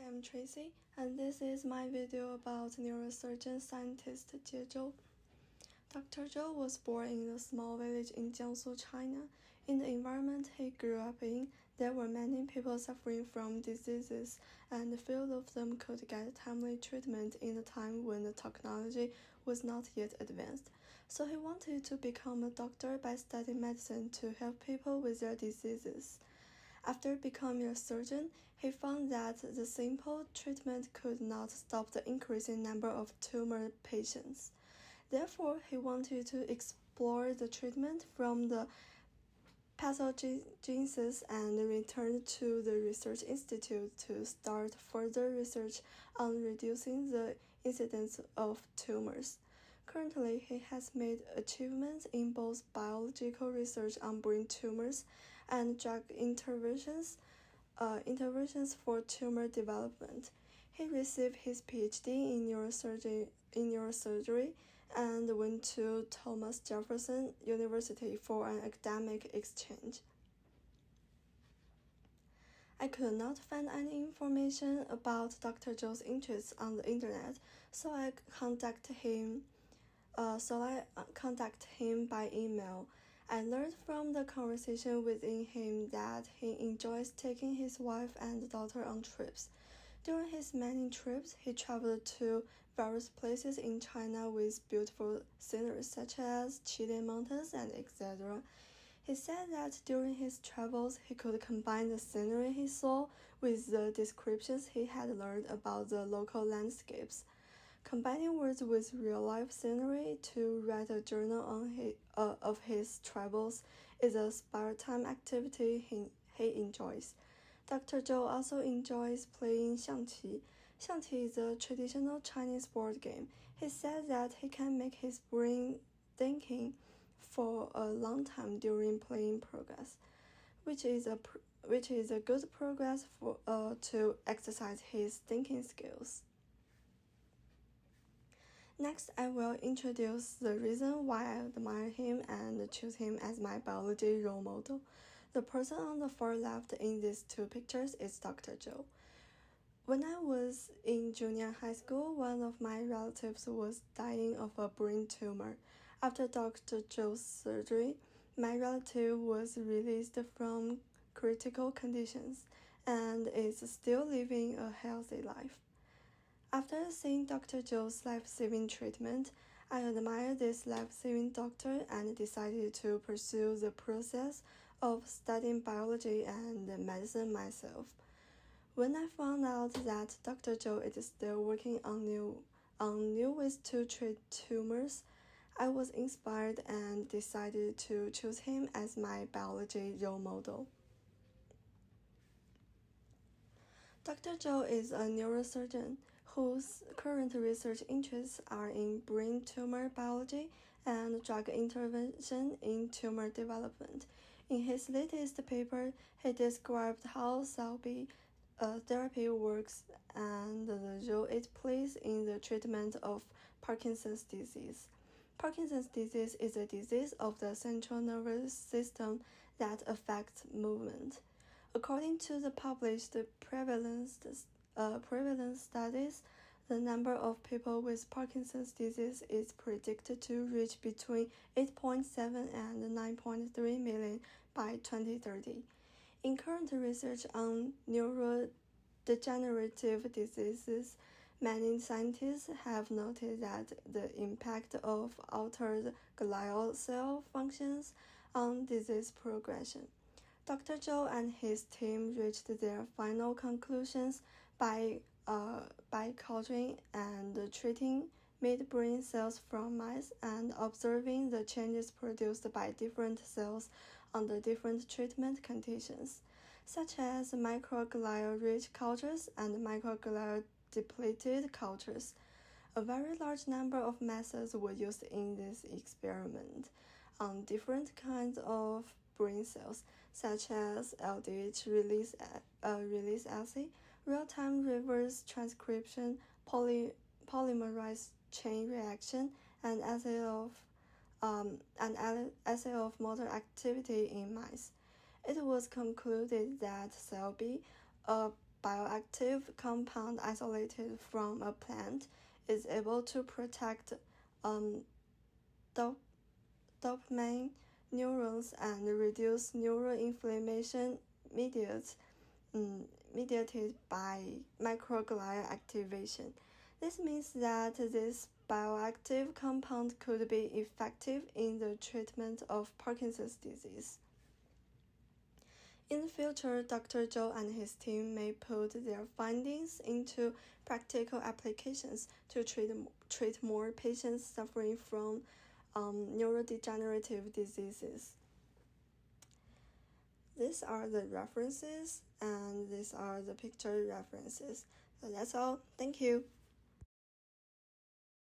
am Tracy, and this is my video about neurosurgeon scientist Jie Zhou. Dr. Zhou was born in a small village in Jiangsu, China. In the environment he grew up in, there were many people suffering from diseases, and few of them could get timely treatment in a time when the technology was not yet advanced. So he wanted to become a doctor by studying medicine to help people with their diseases. After becoming a surgeon, he found that the simple treatment could not stop the increasing number of tumor patients. Therefore, he wanted to explore the treatment from the pathogenesis and returned to the research institute to start further research on reducing the incidence of tumors. Currently, he has made achievements in both biological research on brain tumors and drug interventions for tumor development. He received his PhD in neurosurgery and went to Thomas Jefferson University for an academic exchange. I could not find any information about Dr. Zhou's interests on the internet, so I contacted him by email. I learned from the conversation within him that he enjoys taking his wife and daughter on trips. During his many trips, he traveled to various places in China with beautiful scenery such as Qilin Mountains and etc. He said that during his travels, he could combine the scenery he saw with the descriptions he had learned about the local landscapes. Combining words with real-life scenery to write a journal of his travels is a spare time activity he enjoys. Dr. Zhou also enjoys playing xiangqi. Xiangqi is a traditional Chinese board game. He said that he can make his brain thinking for a long time during playing progress, which is a good progress to exercise his thinking skills. Next, I will introduce the reason why I admire him and choose him as my biology role model. The person on the far left in these two pictures is Dr. Zhou. When I was in junior high school, one of my relatives was dying of a brain tumor. After Dr. Zhou's surgery, my relative was released from critical conditions and is still living a healthy life. After seeing Dr. Zhou's life-saving treatment, I admired this life-saving doctor and decided to pursue the process of studying biology and medicine myself. When I found out that Dr. Zhou is still working on new ways to treat tumors, I was inspired and decided to choose him as my biology role model. Dr. Zhou is a neurosurgeon whose current research interests are in brain tumor biology and drug intervention in tumor development. In his latest paper, he described how cell-based therapy works and the role it plays in the treatment of Parkinson's disease. Parkinson's disease is a disease of the central nervous system that affects movement. According to the published prevalence studies, the number of people with Parkinson's disease is predicted to reach between 8.7 and 9.3 million by 2030. In current research on neurodegenerative diseases, many scientists have noted that the impact of altered glial cell functions on disease progression. Dr. Zhou and his team reached their final conclusions by culturing and treating midbrain cells from mice and observing the changes produced by different cells under different treatment conditions, such as microglial-rich cultures and microglial-depleted cultures. A very large number of methods were used in this experiment on different kinds of brain cells, such as LDH release assay, real-time reverse transcription, polymerase chain reaction, and assay of motor activity in mice. It was concluded that cell B, a bioactive compound isolated from a plant is able to protect dopamine neurons and reduce neuroinflammation mediated by microglia activation. This means that this bioactive compound could be effective in the treatment of Parkinson's disease. In the future, Dr. Zhou and his team may put their findings into practical applications to treat more patients suffering from neurodegenerative diseases. These are the references and these are the picture references. So that's all. Thank you.